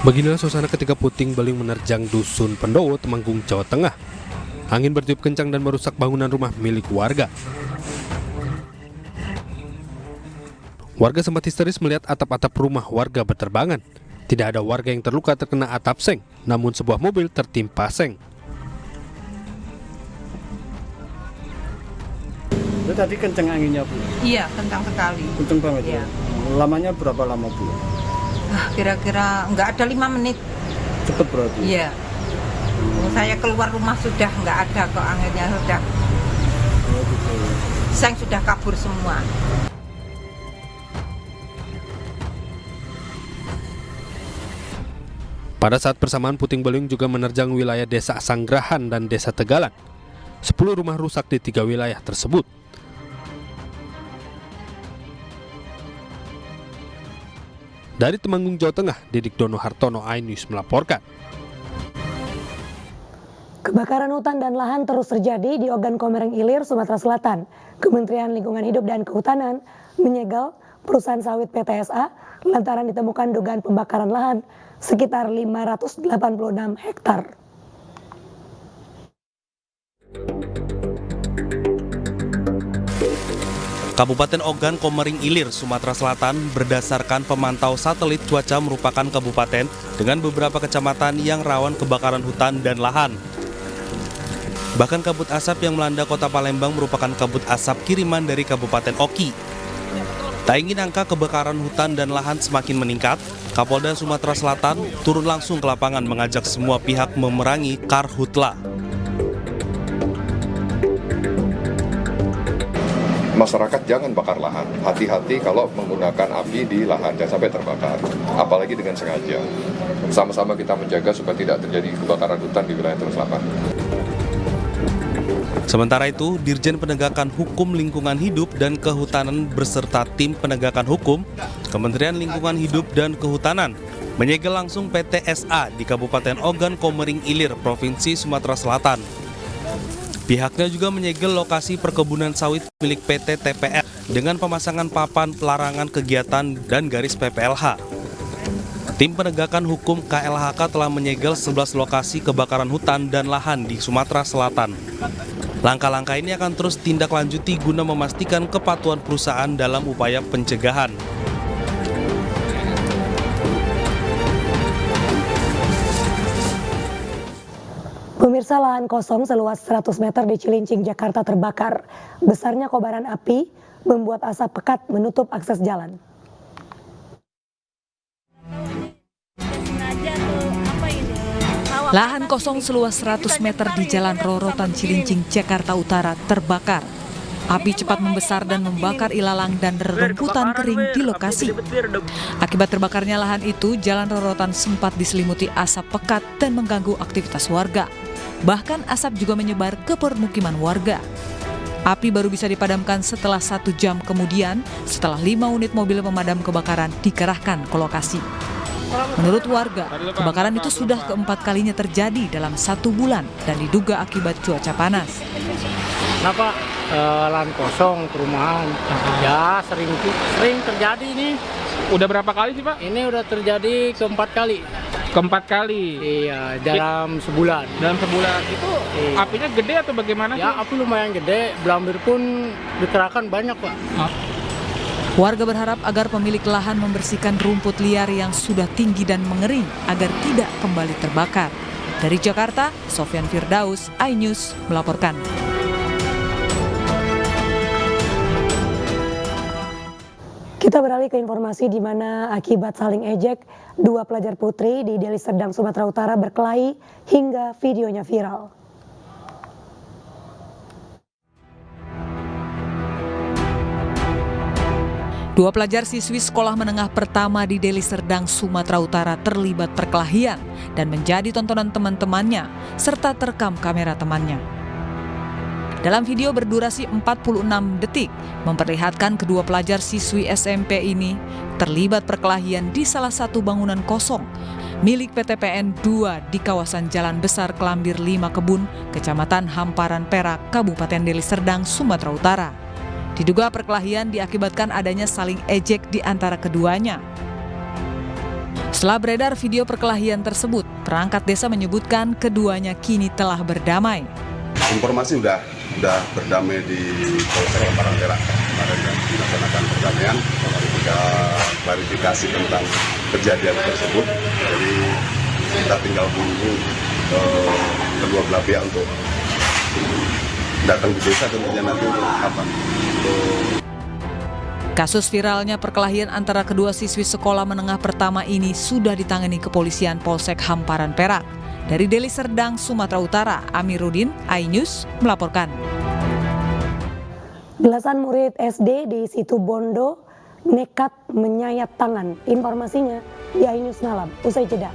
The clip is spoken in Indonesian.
Beginilah suasana ketika puting beliung menerjang Dusun Pendowo, Temanggung, Jawa Tengah. Angin bertiup kencang dan merusak bangunan rumah milik warga. Warga sempat histeris melihat atap-atap rumah warga berterbangan. Tidak ada warga yang terluka terkena atap seng, namun sebuah mobil tertimpa seng. Itu tadi kenceng anginnya, Bu? Iya, kencang sekali. Kenceng banget, Iya. ya? Lamanya berapa lama, Bu? Kira-kira nggak ada 5 menit. Cepet berarti? Iya. Saya keluar rumah sudah nggak ada kok anginnya, sudah. Oh, gitu. Seng sudah kabur semua. Pada saat bersamaan puting beliung juga menerjang wilayah Desa Sanggrahan dan Desa Tegalan. 10 rumah rusak di 3 wilayah tersebut. Dari Temanggung, Jawa Tengah, Didik Dono Hartono, iNews melaporkan. Kebakaran hutan dan lahan terus terjadi di Ogan Komering Ilir, Sumatera Selatan. Kementerian Lingkungan Hidup dan Kehutanan menyegel perusahaan sawit PTSA lantaran ditemukan dugaan pembakaran lahan sekitar 586 hektar. Kabupaten Ogan Komering Ilir, Sumatera Selatan berdasarkan pemantau satelit cuaca merupakan kabupaten dengan beberapa kecamatan yang rawan kebakaran hutan dan lahan. Bahkan kabut asap yang melanda kota Palembang merupakan kabut asap kiriman dari Kabupaten Oki. Tak ingin angka kebakaran hutan dan lahan semakin meningkat, Kapolda Sumatera Selatan turun langsung ke lapangan mengajak semua pihak memerangi karhutla. Masyarakat jangan bakar lahan, hati-hati kalau menggunakan api di lahan, jangan sampai terbakar, apalagi dengan sengaja. Sama-sama kita menjaga supaya tidak terjadi kebakaran hutan di wilayah Selatan. Sementara itu, Dirjen Penegakan Hukum Lingkungan Hidup dan Kehutanan beserta tim penegakan hukum Kementerian Lingkungan Hidup dan Kehutanan menyegel langsung PTSA di Kabupaten Ogan Komering Ilir, Provinsi Sumatera Selatan. Pihaknya juga menyegel lokasi perkebunan sawit milik PT TPL dengan pemasangan papan pelarangan kegiatan dan garis PPLH. Tim penegakan hukum KLHK telah menyegel 11 lokasi kebakaran hutan dan lahan di Sumatera Selatan. Langkah-langkah ini akan terus tindak lanjuti guna memastikan kepatuhan perusahaan dalam upaya pencegahan. Pemirsa, lahan kosong seluas 100 meter di Cilincing, Jakarta terbakar. Besarnya kobaran api membuat asap pekat menutup akses jalan. Lahan kosong seluas 100 meter di Jalan Rorotan Cilincing, Jakarta Utara terbakar. Api cepat membesar dan membakar ilalang dan rerumputan kering di lokasi. Akibat terbakarnya lahan itu, Jalan Rorotan sempat diselimuti asap pekat dan mengganggu aktivitas warga. Bahkan asap juga menyebar ke permukiman warga. Api baru bisa dipadamkan setelah 1 jam kemudian, setelah 5 unit mobil pemadam kebakaran dikerahkan ke lokasi. Menurut warga, kebakaran itu sudah keempat kalinya terjadi dalam 1 bulan dan diduga akibat cuaca panas. Kenapa lahan kosong, perumahan? Ya sering terjadi ini. Udah berapa kali sih, Pak? Ini udah terjadi keempat kali. Keempat kali? Iya, dalam sebulan. Dalam sebulan itu iya. Apinya gede atau bagaimana sih? Ya api lumayan gede, belambir pun dikerahkan banyak, Pak. Warga berharap agar pemilik lahan membersihkan rumput liar yang sudah tinggi dan mengering agar tidak kembali terbakar. Dari Jakarta, Sofyan Firdaus, iNews melaporkan. Kita beralih ke informasi di mana akibat saling ejek, 2 pelajar putri di Deli Serdang, Sumatera Utara berkelahi hingga videonya viral. Dua pelajar siswi sekolah menengah pertama di Deli Serdang, Sumatera Utara terlibat perkelahian dan menjadi tontonan teman-temannya serta terekam kamera temannya. Dalam video berdurasi 46 detik, memperlihatkan kedua pelajar siswi SMP ini terlibat perkelahian di salah satu bangunan kosong milik PTPN 2 di kawasan Jalan Besar Kelambir 5 Kebun, Kecamatan Hamparan Perak, Kabupaten Deli Serdang, Sumatera Utara. Diduga perkelahian diakibatkan adanya saling ejek di antara keduanya. Setelah beredar video perkelahian tersebut, perangkat desa menyebutkan keduanya kini telah berdamai. Informasi sudah berdamai di Polsek Hamparan Perak. Kemarin dilaksanakan perdamaian, kita klarifikasi tentang kejadian tersebut. Jadi kita tinggal menunggu kedua belah pihak untuk datang di desa tentunya nanti untuk apa? Kasus viralnya perkelahian antara kedua siswi sekolah menengah pertama ini sudah ditangani kepolisian Polsek Hamparan Perak. Dari Deli Serdang, Sumatera Utara, Amiruddin, iNews melaporkan. Belasan murid SD di Situbondo nekat menyayat tangan. Informasinya di iNews Malam. Usai jeda.